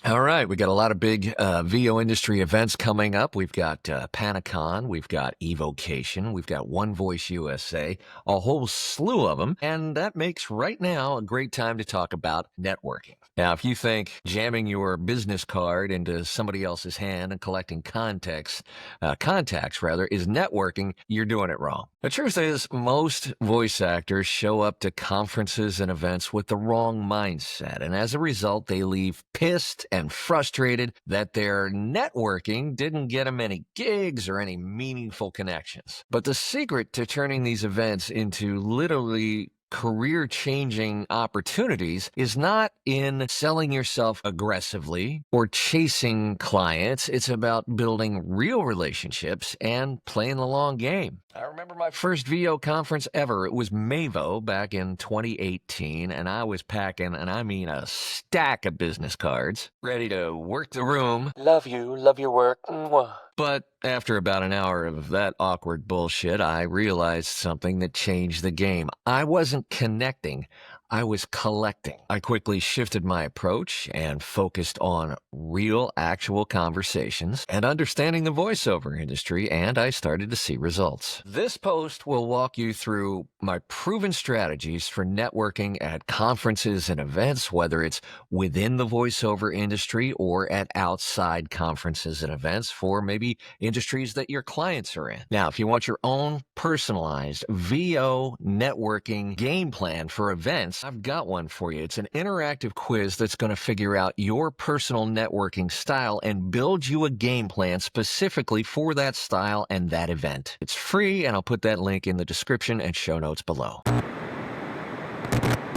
All right, we got a lot of big VO industry events coming up. We've got Panicon, we've got Evocation, we've got One Voice USA, a whole slew of them. And that makes right now a great time to talk about networking. Now, if you think jamming your business card into somebody else's hand and collecting contacts is networking, you're doing it wrong. The truth is, most voice actors show up to conferences and events with the wrong mindset. And as a result, they leave pissed and frustrated that their networking didn't get them any gigs or any meaningful connections. But the secret to turning these events into literally career-changing opportunities is not in selling yourself aggressively or chasing clients. It's about building real relationships and playing the long game. I remember my first VO conference ever. It was Mavo back in 2018, and I was packing, and I mean a stack of business cards, ready to work the room. Love you, love your work. Mwah. But after about an hour of that awkward bullshit, I realized something that changed the game. I wasn't connecting. I was collecting. I quickly shifted my approach and focused on real, actual conversations and understanding the voiceover industry, and I started to see results. This post will walk you through my proven strategies for networking at conferences and events, whether it's within the voiceover industry or at outside conferences and events for maybe industries that your clients are in. Now, if you want your own personalized VO networking game plan for events, I've got one for you. It's an interactive quiz that's going to figure out your personal networking style and build you a game plan specifically for that style and that event. It's free, and I'll put that link in the description and show notes below.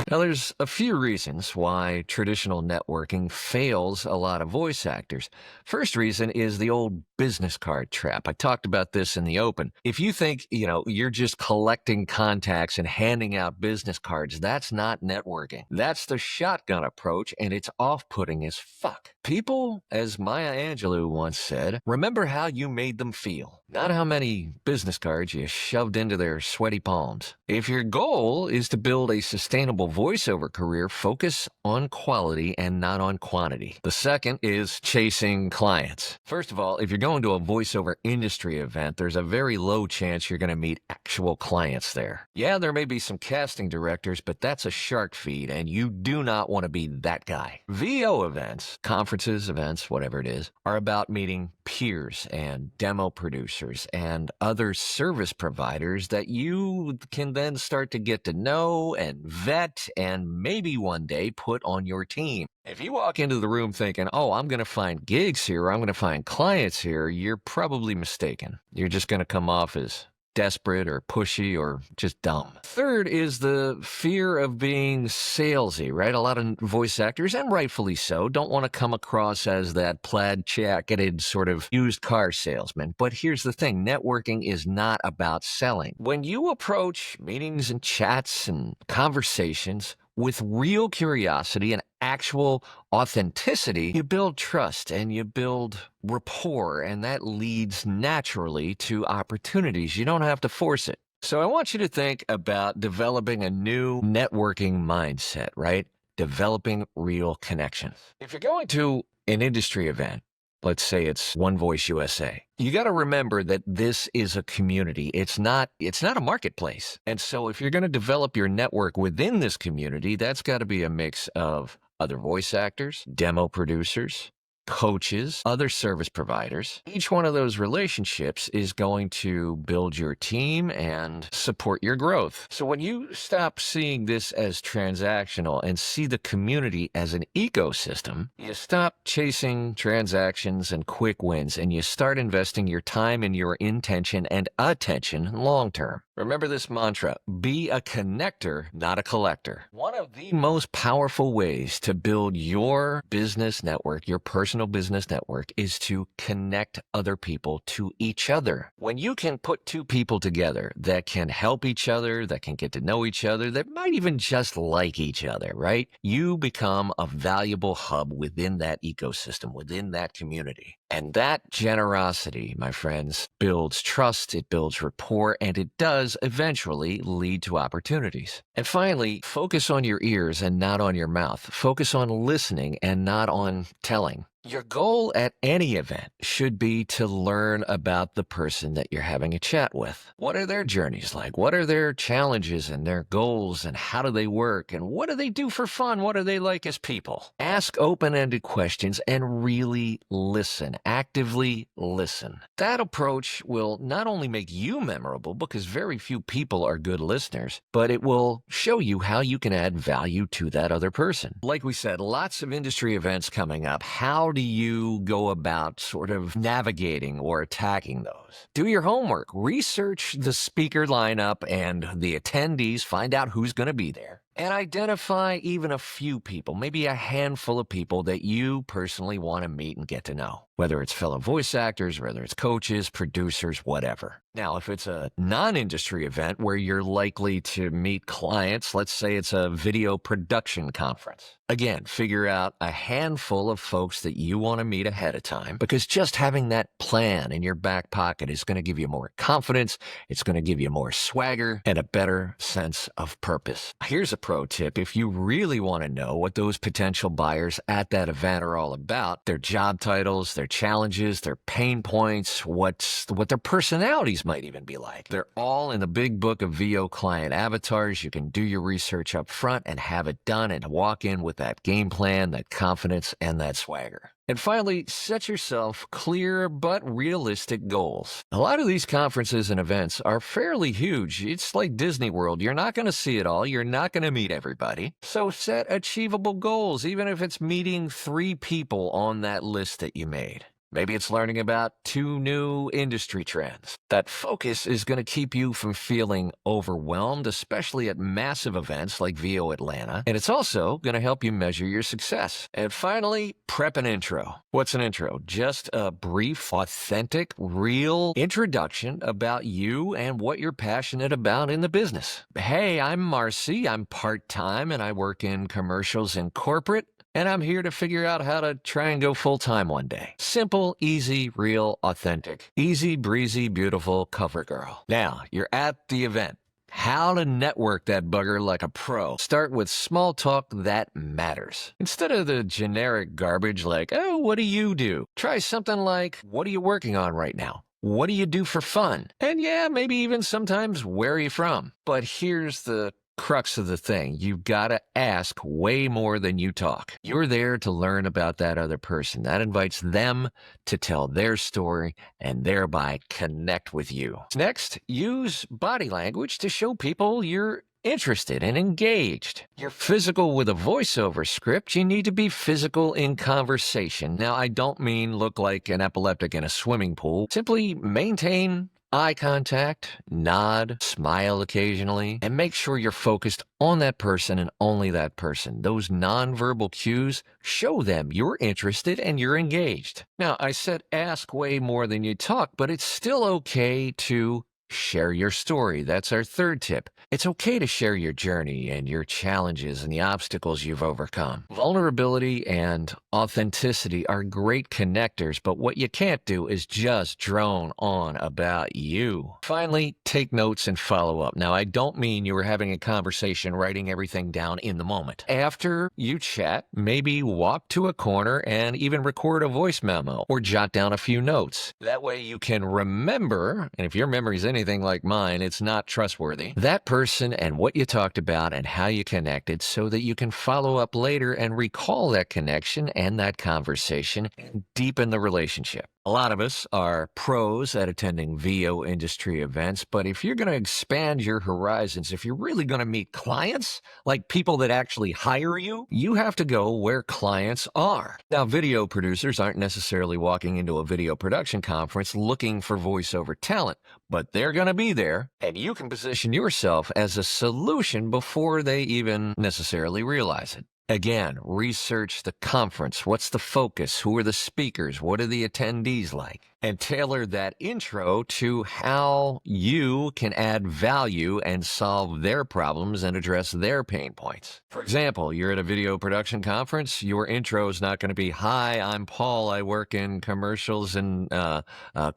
Now, there's a few reasons why traditional networking fails a lot of voice actors. First reason is the old business card trap. I talked about this in the open. If you think, you're just collecting contacts and handing out business cards, that's not networking. That's the shotgun approach, and it's off-putting as fuck. People, as Maya Angelou once said, remember how you made them feel, not how many business cards you shoved into their sweaty palms. If your goal is to build a sustainable voiceover career, focus on quality and not on quantity. The second is chasing clients. First of all, if you're going to a voiceover industry event, there's a very low chance you're going to meet actual clients there. Yeah, there may be some casting directors, but that's a shark feed, and you do not want to be that guy. VO events, conferences, events, whatever it is, are about meeting peers and demo producers and other service providers that you can then start to get to know and vet and maybe one day put on your team. If you walk into the room thinking, oh, I'm going to find gigs here, or I'm going to find clients here, you're probably mistaken. You're just going to come off as desperate or pushy or just dumb. Third is the fear of being salesy, right? A lot of voice actors, and rightfully so, don't want to come across as that plaid-jacketed sort of used car salesman. But here's the thing, networking is not about selling. When you approach meetings and chats and conversations with real curiosity and actual authenticity, you build trust and you build rapport, and that leads naturally to opportunities. You don't have to force it. So I want you to think about developing a new networking mindset, right? Developing real connections. If you're going to an industry event, let's say it's One Voice USA, you got to remember that this is a community. It's not a marketplace. And so if you're going to develop your network within this community, that's got to be a mix of other voice actors, demo producers, coaches, other service providers. Each one of those relationships is going to build your team and support your growth. So when you stop seeing this as transactional and see the community as an ecosystem, you stop chasing transactions and quick wins, and you start investing your time and your intention and attention long term. Remember this mantra, be a connector, not a collector. One of the most powerful ways to build your business network, your personal business network, is to connect other people to each other. When you can put two people together that can help each other, that can get to know each other, that might even just like each other, right? You become a valuable hub within that ecosystem, within that community. And that generosity, my friends, builds trust, it builds rapport, and it does eventually lead to opportunities. And finally, focus on your ears and not on your mouth. Focus on listening and not on telling. Your goal at any event should be to learn about the person that you're having a chat with. What are their journeys like? What are their challenges and their goals, and how do they work? And what do they do for fun? What are they like as people? Ask open-ended questions and really listen. Actively listen. That approach will not only make you memorable, because very few people are good listeners, but it will show you how you can add value to that other person. Like we said, lots of industry events coming up. How do you go about sort of navigating or attacking those? Do your homework. Research the speaker lineup and the attendees. Find out who's going to be there. And identify even a few people, maybe a handful of people that you personally want to meet and get to know, whether it's fellow voice actors, whether it's coaches, producers, whatever. Now, if it's a non-industry event where you're likely to meet clients, let's say it's a video production conference. Again, figure out a handful of folks that you want to meet ahead of time, because just having that plan in your back pocket is going to give you more confidence, it's going to give you more swagger, and a better sense of purpose. Here's a pro tip. If you really want to know what those potential buyers at that event are all about, their job titles, their challenges, their pain points, what their personalities might even be like. They're all in the big book of VO client avatars. You can do your research up front and have it done and walk in with that game plan, that confidence, and that swagger. And finally, set yourself clear but realistic goals. A lot of these conferences and events are fairly huge. It's like Disney World. You're not going to see it all. You're not going to meet everybody. So set achievable goals, even if it's meeting 3 people on that list that you made. Maybe it's learning about 2 new industry trends. That focus is going to keep you from feeling overwhelmed, especially at massive events like VO Atlanta. And it's also going to help you measure your success. And finally, prep an intro. What's an intro? Just a brief, authentic, real introduction about you and what you're passionate about in the business. Hey, I'm Marcy. I'm part-time and I work in commercials and corporate. And I'm here to figure out how to try and go full-time one day. Simple, easy, real, authentic. Easy, breezy, beautiful cover girl. Now, you're at the event. How to network that bugger like a pro. Start with small talk that matters. Instead of the generic garbage like, oh, what do you do? Try something like, what are you working on right now? What do you do for fun? And yeah, maybe even sometimes, where are you from? But here's the crux of the thing. You've got to ask way more than you talk. You're there to learn about that other person. That invites them to tell their story and thereby connect with you. Next, use body language to show people you're interested and engaged. You're physical with a voiceover script. You need to be physical in conversation. Now, I don't mean look like an epileptic in a swimming pool. Simply maintain eye contact, nod, smile occasionally, and make sure you're focused on that person and only that person. Those nonverbal cues show them you're interested and you're engaged. Now, I said ask way more than you talk, but it's still okay to share your story. That's our third tip. It's okay to share your journey and your challenges and the obstacles you've overcome. Vulnerability and authenticity are great connectors, but what you can't do is just drone on about you. Finally, take notes and follow up. Now, I don't mean you were having a conversation writing everything down in the moment. After you chat, maybe walk to a corner and even record a voice memo or jot down a few notes. That way you can remember, and if your memory's anything like mine, it's not trustworthy, that person and what you talked about and how you connected, so that you can follow up later and recall that connection and that conversation and deepen the relationship. A lot of us are pros at attending VO industry events, but if you're going to expand your horizons, if you're really going to meet clients, like people that actually hire you, you have to go where clients are. Now, video producers aren't necessarily walking into a video production conference looking for voiceover talent, but they're going to be there, and you can position yourself as a solution before they even necessarily realize it. Again, research the conference. What's the focus? Who are the speakers? What are the attendees like? And tailor that intro to how you can add value and solve their problems and address their pain points. For example, you're at a video production conference. Your intro is not going to be, "Hi, I'm Paul. I work in commercials and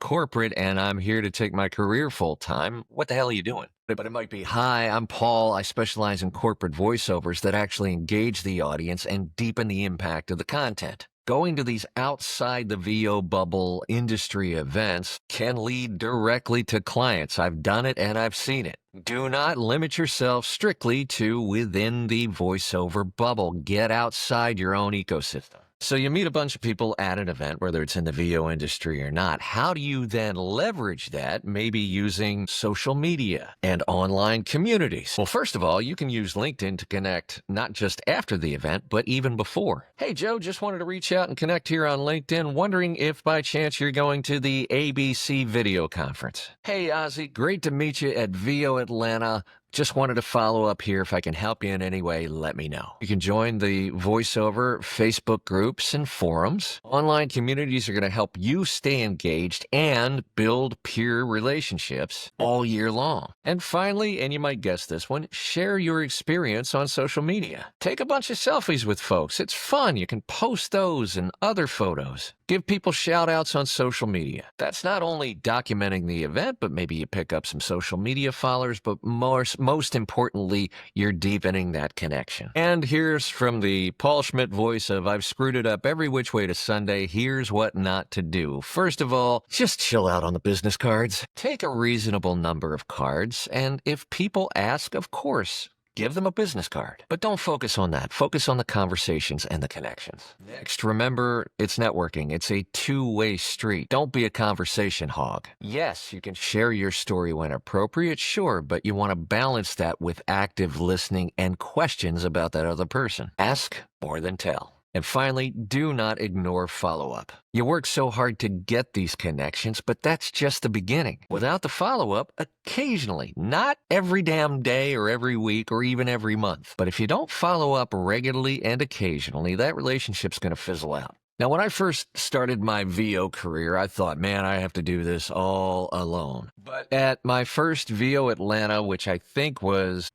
corporate, and I'm here to take my career full time." What the hell are you doing? But it might be, "Hi, I'm Paul. I specialize in corporate voiceovers that actually engage the audience and deepen the impact of the content." Going to these outside the VO bubble industry events can lead directly to clients. I've done it and I've seen it. Do not limit yourself strictly to within the voiceover bubble. Get outside your own ecosystem. So you meet a bunch of people at an event, whether it's in the VO industry or not. How do you then leverage that, maybe using social media and online communities? Well, first of all, you can use LinkedIn to connect not just after the event, but even before. "Hey, Joe, just wanted to reach out and connect here on LinkedIn. Wondering if by chance you're going to the ABC video conference." "Hey, Ozzy, great to meet you at VO Atlanta. Just wanted to follow up here. If I can help you in any way, let me know." You can join the VoiceOver Facebook groups and forums. Online communities are going to help you stay engaged and build peer relationships all year long. And finally, and you might guess this one, share your experience on social media. Take a bunch of selfies with folks. It's fun. You can post those and other photos. Give people shout outs on social media. That's not only documenting the event, but maybe you pick up some social media followers, but most importantly, you're deepening that connection. And here's from the Paul Schmidt voice of "I've screwed it up every which way to Sunday. Here's what not to do." First of all, just chill out on the business cards. Take a reasonable number of cards, and if people ask, of course, give them a business card. But don't focus on that. Focus on the conversations and the connections. Next, remember, it's networking. It's a two-way street. Don't be a conversation hog. Yes, you can share your story when appropriate, sure, but you want to balance that with active listening and questions about that other person. Ask more than tell. And finally, do not ignore follow-up. You work so hard to get these connections, but that's just the beginning. Without the follow-up, occasionally, not every damn day or every week or even every month, but if you don't follow up regularly and occasionally, that relationship's going to fizzle out. Now, when I first started my VO career, I thought, man, I have to do this all alone. But at my first VO Atlanta, which I think was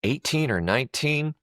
18 or 19,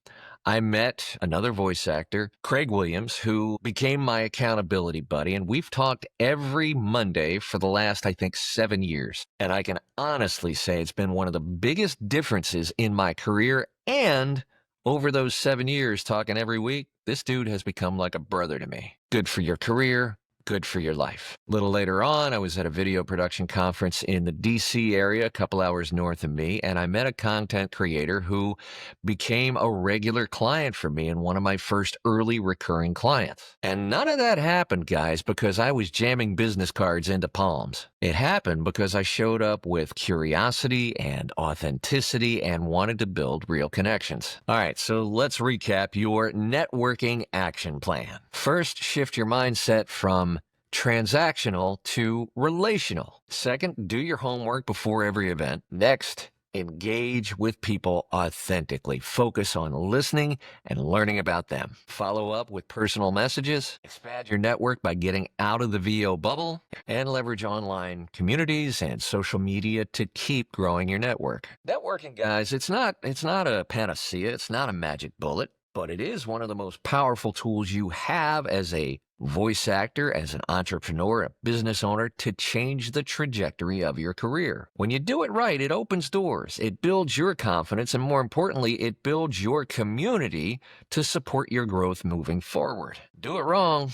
I met another voice actor, Craig Williams, who became my accountability buddy, and we've talked every Monday for the last, I think, 7 years. And I can honestly say it's been one of the biggest differences in my career, and over those 7 years talking every week, this dude has become like a brother to me. Good for your career. Good for your life. A little later on, I was at a video production conference in the DC area, a couple hours north of me, and I met a content creator who became a regular client for me and one of my first early recurring clients. And none of that happened, guys, because I was jamming business cards into palms. It happened because I showed up with curiosity and authenticity and wanted to build real connections. All right, so let's recap your networking action plan. First, shift your mindset from transactional to relational. Second, do your homework before every event. Next, engage with people authentically. Focus on listening and learning about them. Follow up with personal messages. Expand your network by getting out of the VO bubble and leverage online communities and social media to keep growing your network. Networking, guys, it's not a panacea. It's not a magic bullet, but it is one of the most powerful tools you have as a voice actor, as an entrepreneur, a business owner, to change the trajectory of your career. When you do it right, it opens doors, it builds your confidence, and more importantly, it builds your community to support your growth moving forward. Do it wrong,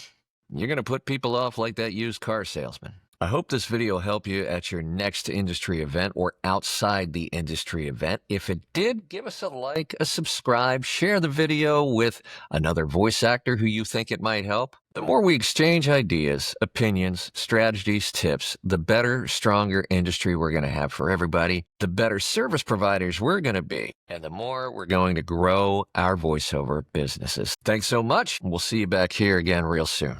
you're going to put people off like that used car salesman. I hope this video helped you at your next industry event or outside the industry event. If it did, give us a like, a subscribe, share the video with another voice actor who you think it might help. The more we exchange ideas, opinions, strategies, tips, the better, stronger industry we're going to have for everybody, the better service providers we're going to be, and the more we're going to grow our voiceover businesses. Thanks so much. We'll see you back here again real soon.